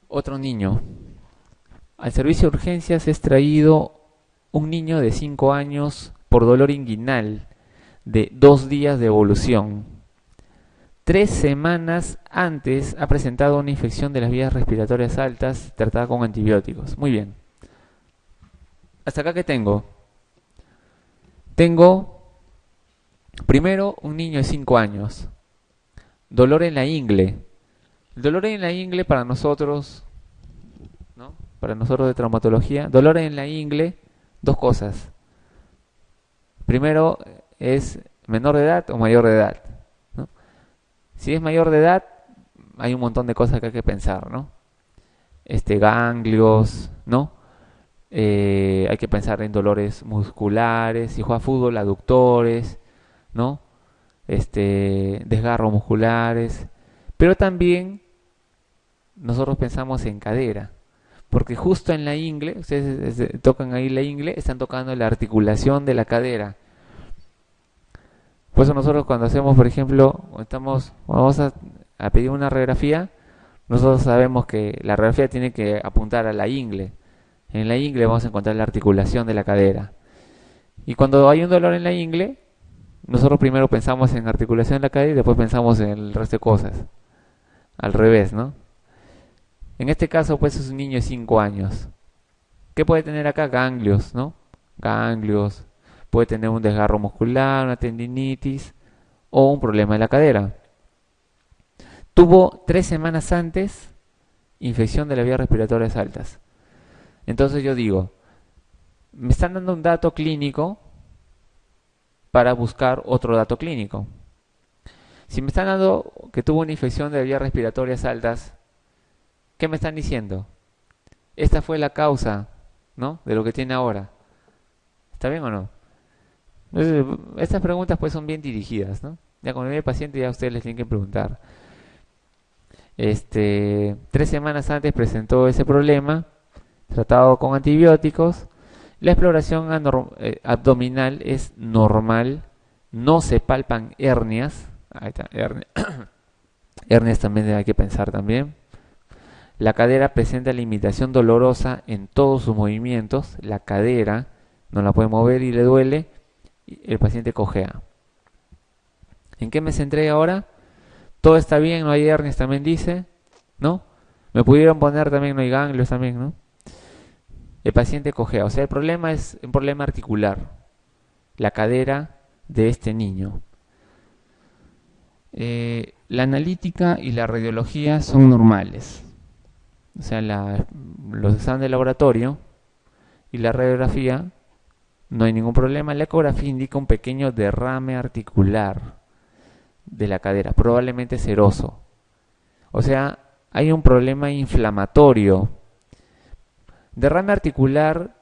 Otro niño. Al servicio de urgencias es traído un niño de 5 años por dolor inguinal de 2 días de evolución. 3 semanas antes ha presentado una infección de las vías respiratorias altas tratada con antibióticos. Muy bien. ¿Hasta acá qué tengo? Tengo primero un niño de 5 años. Dolor en la ingle. El dolor en la ingle para nosotros, ¿no? Para nosotros de traumatología, dolor en la ingle, dos cosas. Primero es menor de edad o mayor de edad, ¿no? Si es mayor de edad, hay un montón de cosas que hay que pensar, ¿no? Ganglios, ¿no? Hay que pensar en dolores musculares, si juega fútbol, aductores, ¿no? Desgarros musculares, pero también nosotros pensamos en cadera, porque justo en la ingle, ustedes tocan ahí la ingle, están tocando la articulación de la cadera. Por eso nosotros cuando hacemos, por ejemplo, vamos a pedir una radiografía, nosotros sabemos que la radiografía tiene que apuntar a la ingle. En la ingle vamos a encontrar la articulación de la cadera. Y cuando hay un dolor en la ingle, nosotros primero pensamos en articulación de la cadera y después pensamos en el resto de cosas. Al revés, ¿no? En este caso, pues es un niño de 5 años. ¿Qué puede tener acá? Ganglios, ¿no? Ganglios. Puede tener un desgarro muscular, una tendinitis o un problema de la cadera. Tuvo 3 semanas antes infección de las vías respiratorias altas. Entonces yo digo, me están dando un dato clínico para buscar otro dato clínico. Si me están dando que tuvo una infección de las vías respiratorias altas, ¿qué me están diciendo? Esta fue la causa, ¿no? De lo que tiene ahora. ¿Está bien o no? Entonces, estas preguntas pues son bien dirigidas, ¿no? Ya cuando viene el paciente ya ustedes les tienen que preguntar. 3 semanas antes presentó ese problema, tratado con antibióticos. La exploración abdominal es normal, no se palpan hernias. Ahí está, hernias también hay que pensar también. La cadera presenta limitación dolorosa en todos sus movimientos. La cadera no la puede mover y le duele. El paciente cojea. ¿En qué me centré ahora? Todo está bien, no hay hernias también dice, ¿no? Me pudieron poner también, no hay ganglios también, ¿no? El paciente cojea, o sea, el problema es un problema articular, la cadera de este niño. La analítica y la radiología son normales, o sea, los exámenes de laboratorio y la radiografía no hay ningún problema. La ecografía indica un pequeño derrame articular de la cadera, probablemente seroso. O sea, hay un problema inflamatorio. Derrame articular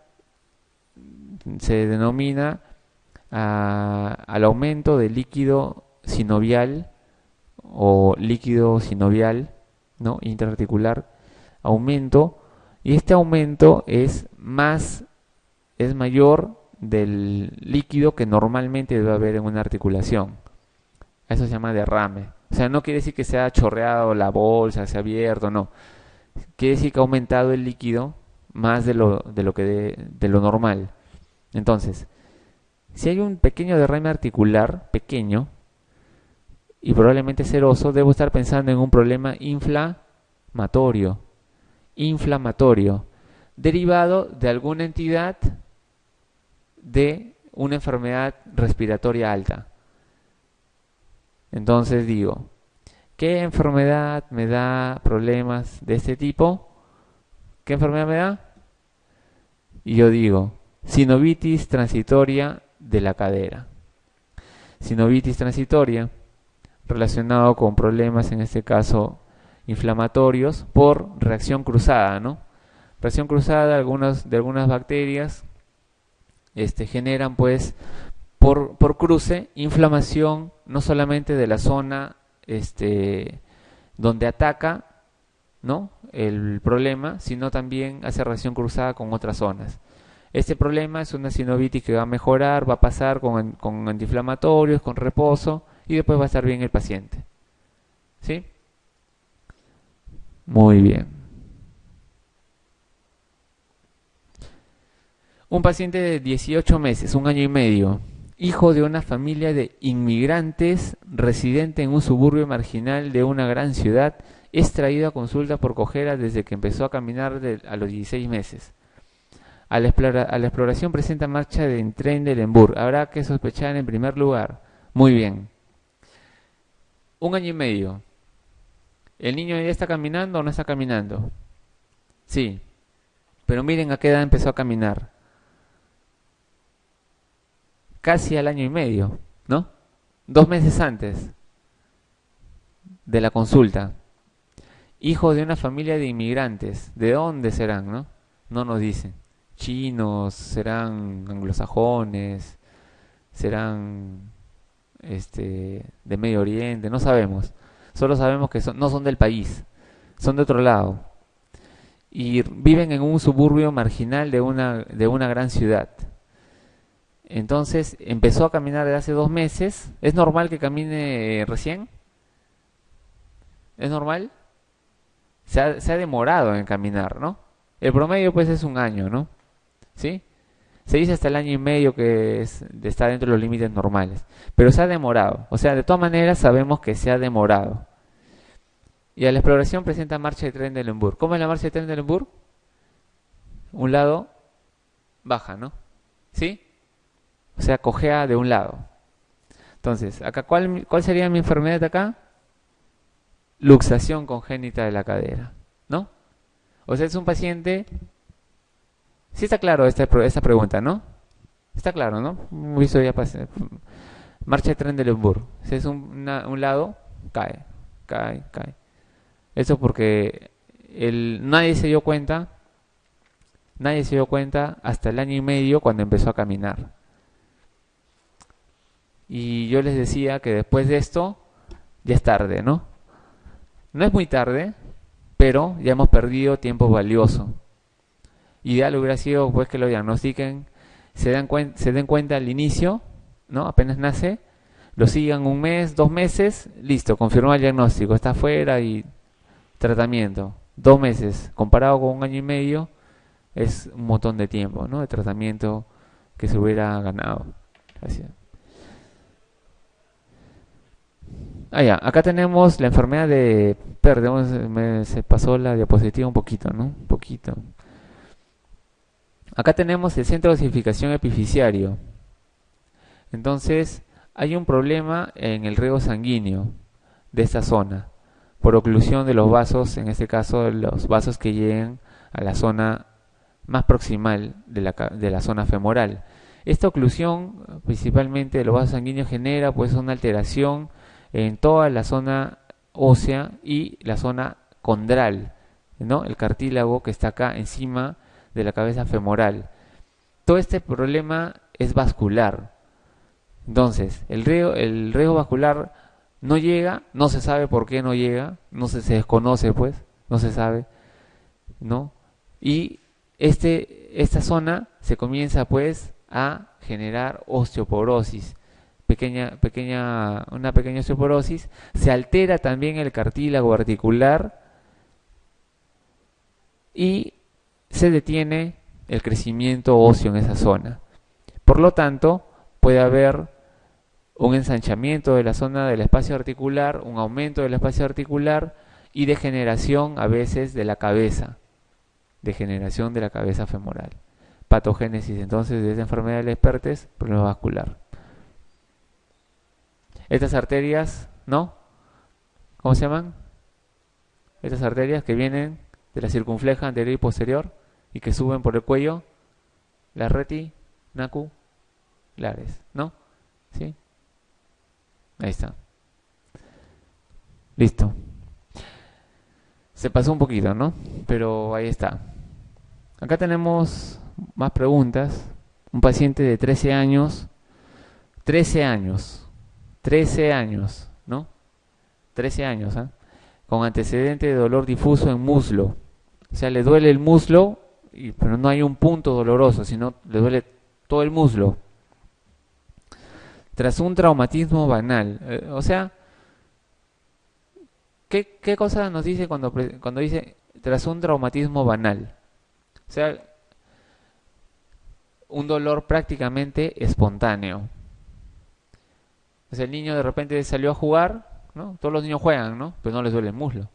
se denomina al aumento de líquido sinovial o líquido sinovial, ¿no? Intraarticular, aumento, y este aumento es mayor del líquido que normalmente debe haber en una articulación. Eso se llama derrame. O sea, no quiere decir que se ha chorreado la bolsa, se ha abierto, no. Quiere decir que ha aumentado el líquido más de lo normal. Entonces, si hay un pequeño derrame articular, pequeño, y probablemente seroso, debo estar pensando en un problema inflamatorio, derivado de alguna entidad de una enfermedad respiratoria alta. Entonces digo, ¿qué enfermedad me da problemas de este tipo? ¿Qué enfermedad me da? Y yo digo, sinovitis transitoria de la cadera. Sinovitis transitoria, relacionado con problemas, en este caso, inflamatorios por reacción cruzada, ¿no? Reacción cruzada de algunas bacterias generan, pues, por cruce, inflamación no solamente de la zona donde ataca, ¿no? El problema, sino también hace reacción cruzada con otras zonas. Este problema es una sinovitis que va a mejorar, va a pasar con antiinflamatorios, con reposo, y después va a estar bien el paciente. ¿Sí? Muy bien. Un paciente de 18 meses, un año y medio, hijo de una familia de inmigrantes, residente en un suburbio marginal de una gran ciudad, es traído a consulta por cojera desde que empezó a caminar a los 16 meses. A la exploración presenta marcha de tren de Lemberg. Habrá que sospechar en primer lugar. Muy bien. Un año y medio. ¿El niño ya está caminando o no está caminando? Sí. Pero miren a qué edad empezó a caminar. Casi al año y medio, ¿no? 2 meses antes de la consulta. Hijo de una familia de inmigrantes. ¿De dónde serán, no? No nos dicen. Chinos, serán anglosajones, serán de Medio Oriente, no sabemos. Solo sabemos que no son del país, son de otro lado. Y viven en un suburbio marginal de una gran ciudad. Entonces empezó a caminar desde hace 2 meses. ¿Es normal que camine recién? ¿Es normal? Se ha demorado en caminar, ¿no? El promedio pues es un año, ¿no? ¿Sí? Se dice hasta el año y medio que está dentro de los límites normales. Pero se ha demorado. O sea, de todas maneras sabemos que se ha demorado. Y a la exploración presenta marcha de tren de Lemberg. ¿Cómo es la marcha de tren de Lemberg? Un lado baja, ¿no? ¿Sí? O sea, cojea de un lado. Entonces, acá ¿cuál sería mi enfermedad acá? Luxación congénita de la cadera, ¿no? O sea, es un paciente. Sí está claro esta pregunta, ¿no? Está claro, ¿no? Visto ya pasé. Marcha de tren de Lemberg. Si es un lado, cae. Eso porque nadie se dio cuenta hasta el año y medio cuando empezó a caminar. Y yo les decía que después de esto ya es tarde, ¿no? No es muy tarde, pero ya hemos perdido tiempo valioso. Ideal hubiera sido pues que lo diagnostiquen, se den cuenta al inicio, ¿no? Apenas nace, lo sigan 1 mes, 2 meses, listo, confirmó el diagnóstico, está fuera y tratamiento. 2 meses, comparado con un año y medio, es un montón de tiempo, ¿no? De tratamiento que se hubiera ganado. Gracias. Ya, acá tenemos la enfermedad de perdemos, se pasó la diapositiva un poquito, ¿no? Un poquito. Acá tenemos el centro de osificación epifisiario. Entonces, hay un problema en el riego sanguíneo de esta zona, por oclusión de los vasos, en este caso los vasos que lleguen a la zona más proximal de la zona femoral. Esta oclusión, principalmente de los vasos sanguíneos, genera pues una alteración en toda la zona ósea y la zona condral, ¿no? El cartílago que está acá encima de la cabeza femoral. Todo este problema es vascular. Entonces, el riego vascular no llega, no se sabe por qué no llega, se desconoce pues, no se sabe, ¿no? Y esta zona se comienza pues a generar osteoporosis, una pequeña osteoporosis, se altera también el cartílago articular y se detiene el crecimiento óseo en esa zona. Por lo tanto, puede haber un ensanchamiento de la zona del espacio articular, un aumento del espacio articular y degeneración a veces de la cabeza, degeneración de la cabeza femoral. Patogénesis entonces de esa enfermedad de Lespertes, problema vascular. Estas arterias, ¿no? ¿Cómo se llaman? Estas arterias que vienen de la circunfleja anterior y posterior y que suben por el cuello, las retinaculares, ¿no? ¿Sí? Ahí está. Listo. Se pasó un poquito, ¿no? Pero ahí está. Acá tenemos más preguntas. Un paciente de 13 años, 13 años, ¿no? 13 años, ¿eh? Con antecedente de dolor difuso en muslo. O sea, le duele el muslo, pero no hay un punto doloroso, sino le duele todo el muslo. Tras un traumatismo banal. O sea, ¿qué cosa nos dice cuando dice tras un traumatismo banal? O sea, un dolor prácticamente espontáneo. Entonces el niño de repente salió a jugar, ¿no? Todos los niños juegan, ¿no? Pero no les duele el muslo.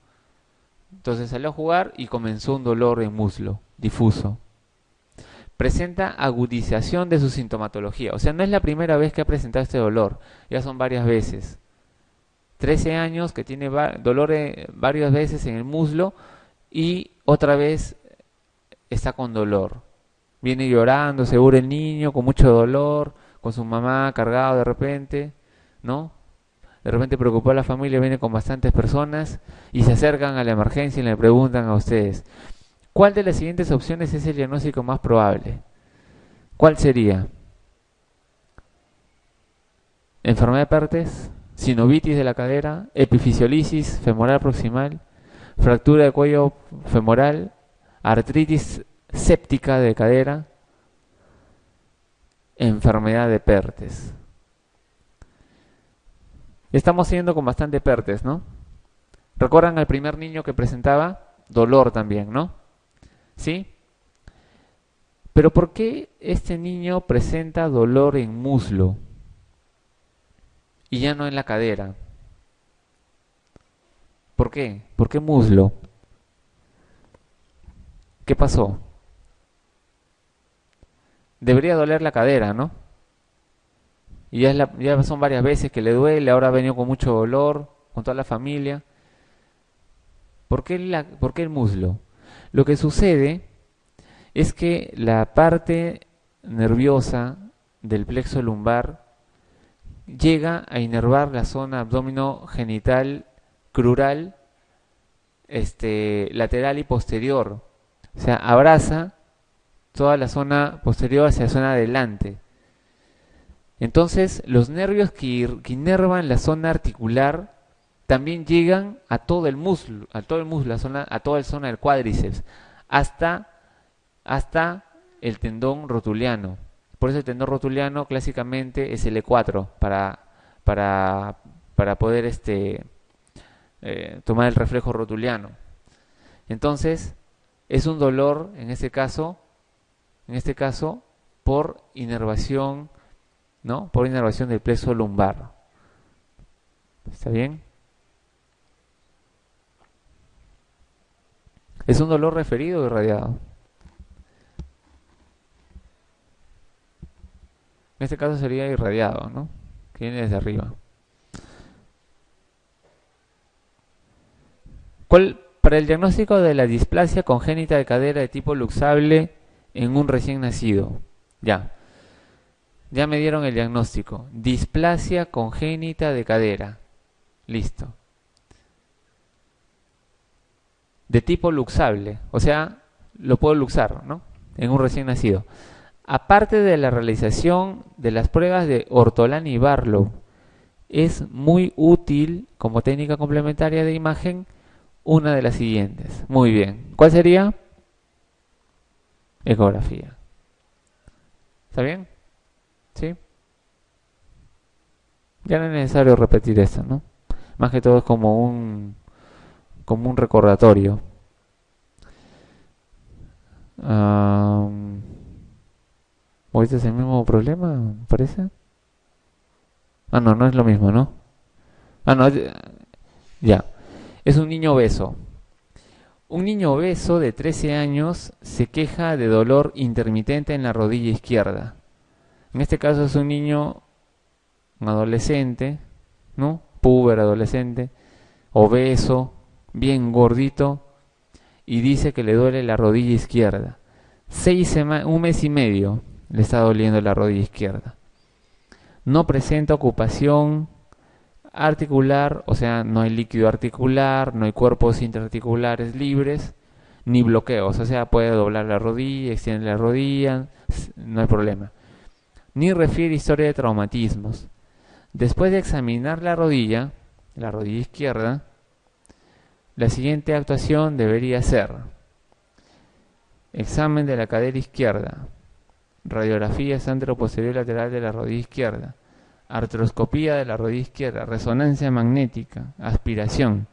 Entonces salió a jugar y comenzó un dolor en muslo, difuso. Presenta agudización de su sintomatología. O sea, no es la primera vez que ha presentado este dolor, ya son varias veces. 13 años que tiene dolor varias veces en el muslo y otra vez está con dolor. Viene llorando, seguro el niño, con mucho dolor, con su mamá cargado de repente, ¿no? De repente preocupó a la familia, viene con bastantes personas y se acercan a la emergencia y le preguntan a ustedes, ¿cuál de las siguientes opciones es el diagnóstico más probable? ¿Cuál sería? ¿Enfermedad de Pertes? ¿Sinovitis de la cadera? ¿Epifisiolisis femoral proximal? ¿Fractura de cuello femoral? ¿Artritis séptica de cadera? ¿Enfermedad de Pertes? Estamos siguiendo con bastante Pertes, ¿no? ¿Recuerdan al primer niño que presentaba? Dolor también, ¿no? ¿Sí? Pero ¿por qué este niño presenta dolor en muslo y ya no en la cadera? ¿Por qué? ¿Por qué muslo? ¿Qué pasó? Debería doler la cadera, ¿no? Y ya son varias veces que le duele, ahora ha venido con mucho dolor, con toda la familia. ¿Por qué el muslo? Lo que sucede es que la parte nerviosa del plexo lumbar llega a inervar la zona abdominogenital crural, lateral y posterior. O sea, abraza toda la zona posterior hacia la zona adelante. Entonces, los nervios que inervan la zona articular también llegan a todo el muslo, a toda la zona del cuádriceps, hasta el tendón rotuliano. Por eso el tendón rotuliano clásicamente es el E4 para poder tomar el reflejo rotuliano. Entonces, es un dolor en este caso por inervación, ¿no? Por inervación del plexo lumbar. ¿Está bien? ¿Es un dolor referido o irradiado? En este caso sería irradiado, ¿no? Que viene desde arriba. Para el diagnóstico de la displasia congénita de cadera de tipo luxable en un recién nacido? Ya me dieron el diagnóstico. Displasia congénita de cadera. Listo. De tipo luxable, o sea, lo puedo luxar, ¿no? En un recién nacido. Aparte de la realización de las pruebas de Ortolani y Barlow, es muy útil como técnica complementaria de imagen una de las siguientes. Muy bien. ¿Cuál sería? Ecografía. ¿Está bien? ¿Sí? Ya no es necesario repetir esto, ¿no? Más que todo es como un recordatorio. ¿Ahorita es el mismo problema, me parece? No es lo mismo, ¿no? No, ya. Es un niño obeso. Un niño obeso de 13 años se queja de dolor intermitente en la rodilla izquierda. En este caso es un adolescente, ¿no? Puber, adolescente, obeso, bien gordito, y dice que le duele la rodilla izquierda. 1 mes y medio le está doliendo la rodilla izquierda. No presenta ocupación articular, o sea, no hay líquido articular, no hay cuerpos intraarticulares libres, ni bloqueos, o sea, puede doblar la rodilla, extender la rodilla, no hay problema. Ni refiere historia de traumatismos. Después de examinar la rodilla izquierda, la siguiente actuación debería ser: examen de la cadera izquierda, radiografías anteroposterior lateral de la rodilla izquierda, artroscopía de la rodilla izquierda, resonancia magnética, aspiración.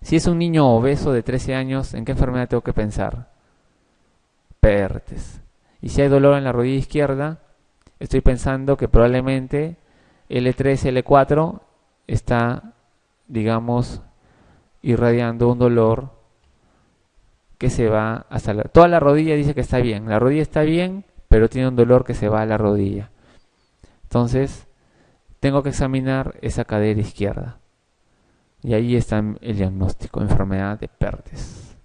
Si es un niño obeso de 13 años, ¿en qué enfermedad tengo que pensar? Pertes. Y si hay dolor en la rodilla izquierda, estoy pensando que probablemente L3, L4 está, digamos, irradiando un dolor que se va hasta toda la rodilla. Dice que está bien, la rodilla está bien, pero tiene un dolor que se va a la rodilla. Entonces, tengo que examinar esa cadera izquierda. Y ahí está el diagnóstico, enfermedad de Perthes.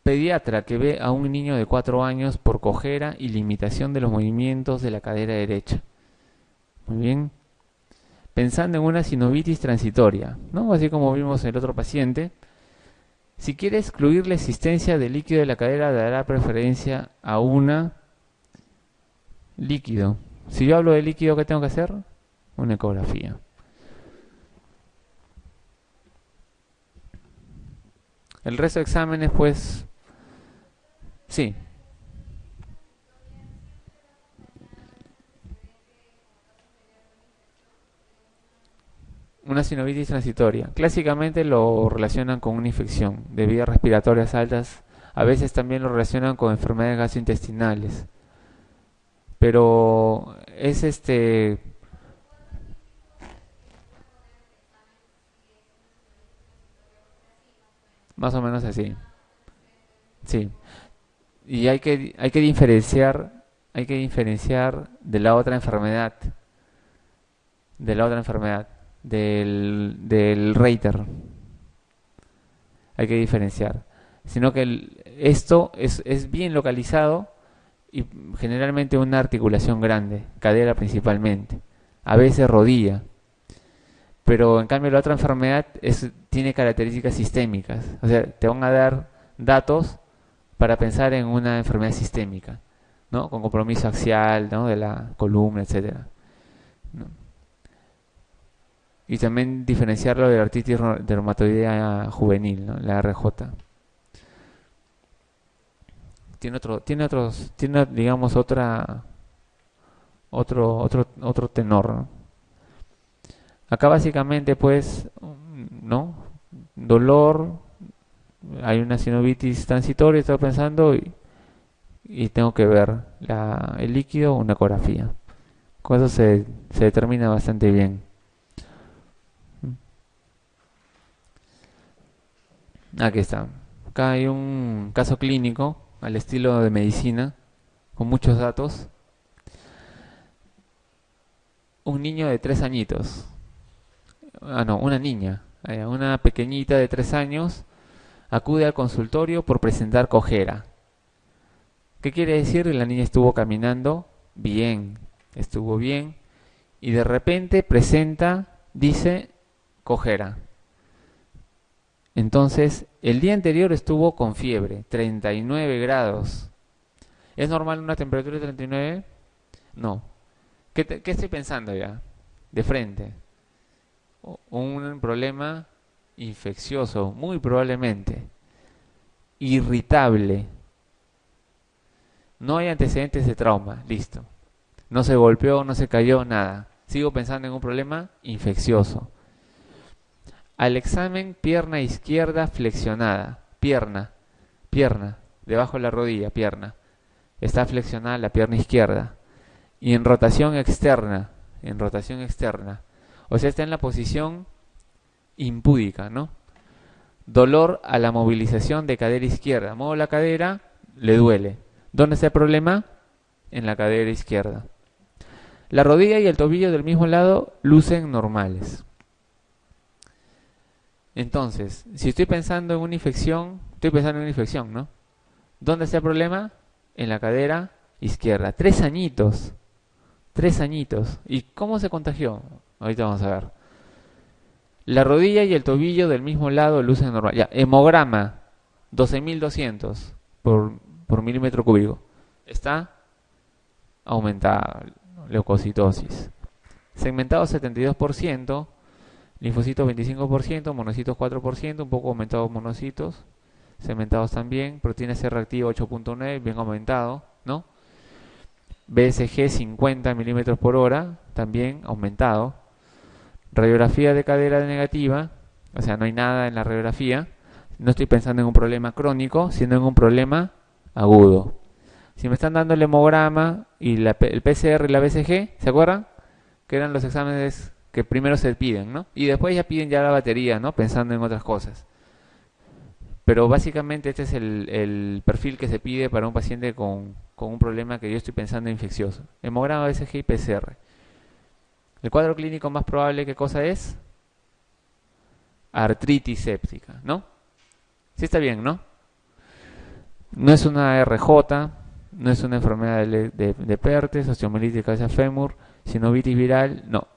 Pediatra que ve a un niño de 4 años por cojera y limitación de los movimientos de la cadera derecha. Muy bien. Pensando en una sinovitis transitoria, ¿no? Así como vimos en el otro paciente. Si quiere excluir la existencia de líquido de la cadera, dará preferencia a una líquido. Si yo hablo de líquido, ¿qué tengo que hacer? Una ecografía. El resto de exámenes, pues, sí. Una sinovitis transitoria. Clásicamente lo relacionan con una infección de vías respiratorias altas. A veces también lo relacionan con enfermedades gastrointestinales. Pero es más o menos así. Sí. Y hay que diferenciar de la otra enfermedad, del Reiter. Hay que diferenciar. Sino que esto es bien localizado y generalmente una articulación grande, cadera principalmente, a veces rodilla. Pero en cambio la otra enfermedad tiene características sistémicas. O sea, te van a dar datos para pensar en una enfermedad sistémica, ¿no? Con compromiso axial, ¿no? De la columna, etcétera, ¿no? Y también diferenciarlo de la artritis reumatoidea juvenil, ¿no? La RJ. Tiene digamos otro tenor, ¿no? Acá básicamente pues, ¿no? Dolor, hay una sinovitis transitoria, estoy pensando, y tengo que ver el líquido o una ecografía. Con eso se determina bastante bien. Aquí está. Acá hay un caso clínico al estilo de medicina, con muchos datos. Un niño de 3 añitos. No, una niña. Una pequeñita de 3 años acude al consultorio por presentar cojera. ¿Qué quiere decir? La niña estuvo caminando bien, estuvo bien, y de repente presenta, dice, cojera. Entonces, el día anterior estuvo con fiebre, 39 grados. ¿Es normal una temperatura de 39? No. ¿Qué estoy pensando ya? De frente. Un problema infeccioso, muy probablemente. Irritable. No hay antecedentes de trauma, listo. No se golpeó, no se cayó, nada. Sigo pensando en un problema infeccioso. Al examen, pierna izquierda flexionada. Pierna, debajo de la rodilla, pierna. Está flexionada la pierna izquierda. Y en rotación externa. O sea, está en la posición impúdica, ¿no? Dolor a la movilización de cadera izquierda. Muevo la cadera, le duele. ¿Dónde está el problema? En la cadera izquierda. La rodilla y el tobillo del mismo lado lucen normales. Entonces, si estoy pensando en una infección, ¿no? ¿Dónde está el problema? En la cadera izquierda. 3 añitos. ¿Y cómo se contagió? Ahorita vamos a ver. La rodilla y el tobillo del mismo lado lucen normal. Ya, hemograma, 12.200 por milímetro cúbico. Está aumentada, leucocitosis. Segmentado 72%, linfocitos 25%, monocitos 4%, un poco aumentados monocitos, segmentados también, proteína C reactiva 8.9, bien aumentado, ¿no? BSG 50 milímetros por hora, también aumentado. Radiografía de cadera negativa, o sea, no hay nada en la radiografía, No estoy pensando en un problema crónico, sino en un problema agudo. Si me están dando el hemograma y el PCR y la BCG, ¿se acuerdan? Que eran los exámenes que primero se piden, ¿no? Y después ya piden ya la batería, ¿no? Pensando en otras cosas. Pero básicamente este es el perfil que se pide para un paciente con un problema que yo estoy pensando infeccioso. Hemograma, BCG y PCR. El cuadro clínico más probable, ¿qué cosa es? Artritis séptica, ¿no? Sí está bien, ¿no? No es una RJ, no es una enfermedad de Pertes, osteomielitis de cabeza fémur, sinovitis viral, no.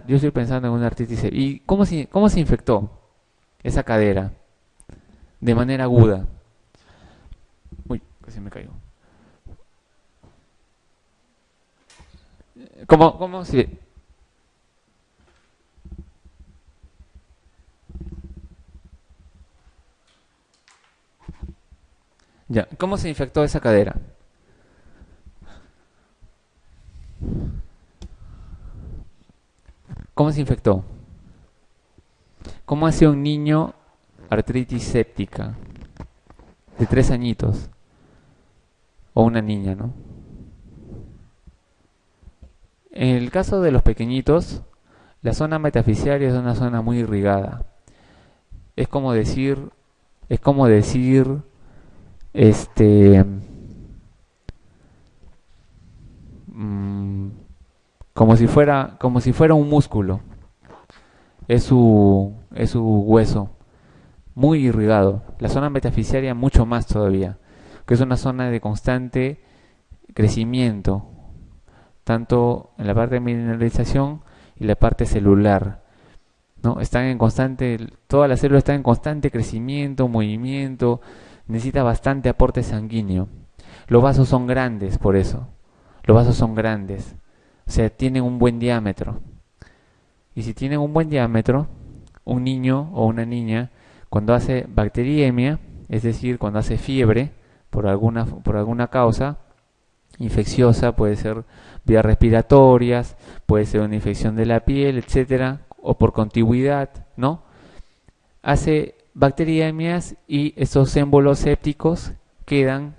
Yo estoy pensando en una artritis séptica. ¿Y cómo se infectó esa cadera? De manera aguda. Uy, casi me caigo. ¿Cómo se...? Ya, ¿cómo se infectó esa cadera? ¿Cómo se infectó? ¿Cómo hace un niño artritis séptica de 3 añitos? O una niña, ¿no? En el caso de los pequeñitos, la zona metafisiaria es una zona muy irrigada. Es como decir, es como decir, este, mm, como si fuera un músculo. Es su hueso, muy irrigado. La zona metafisiaria mucho más todavía, que es una zona de constante crecimiento, tanto en la parte de mineralización y la parte celular, ¿no? Todas las células están en constante crecimiento, movimiento, necesita bastante aporte sanguíneo. Los vasos son grandes, por eso. Los vasos son grandes, o sea, tienen un buen diámetro. Y si tienen un buen diámetro, un niño o una niña, cuando hace bacteriemia, es decir, cuando hace fiebre por alguna causa infecciosa, puede ser vías respiratorias, puede ser una infección de la piel, etcétera, o por contigüidad, ¿no? Hace bacteriemias y estos émbolos sépticos quedan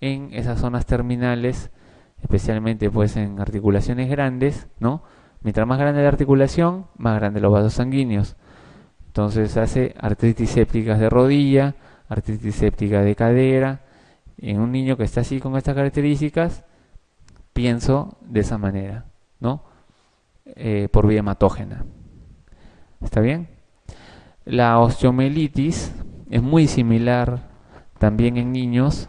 en esas zonas terminales, especialmente pues en articulaciones grandes, ¿no? Mientras más grande la articulación, más grandes los vasos sanguíneos. Entonces hace artritis sépticas de rodilla, artritis séptica de cadera. En un niño que está así con estas características, pienso de esa manera, ¿no? Por vía hematógena. ¿Está bien? La osteomielitis es muy similar también en niños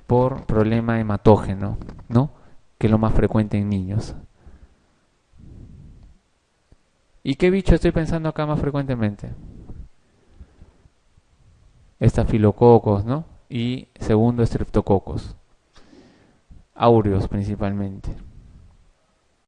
por problema hematógeno, ¿no? Que es lo más frecuente en niños. ¿Y qué bicho estoy pensando acá más frecuentemente? Estafilococos, ¿no? Y segundo, estreptococos. Aureos principalmente.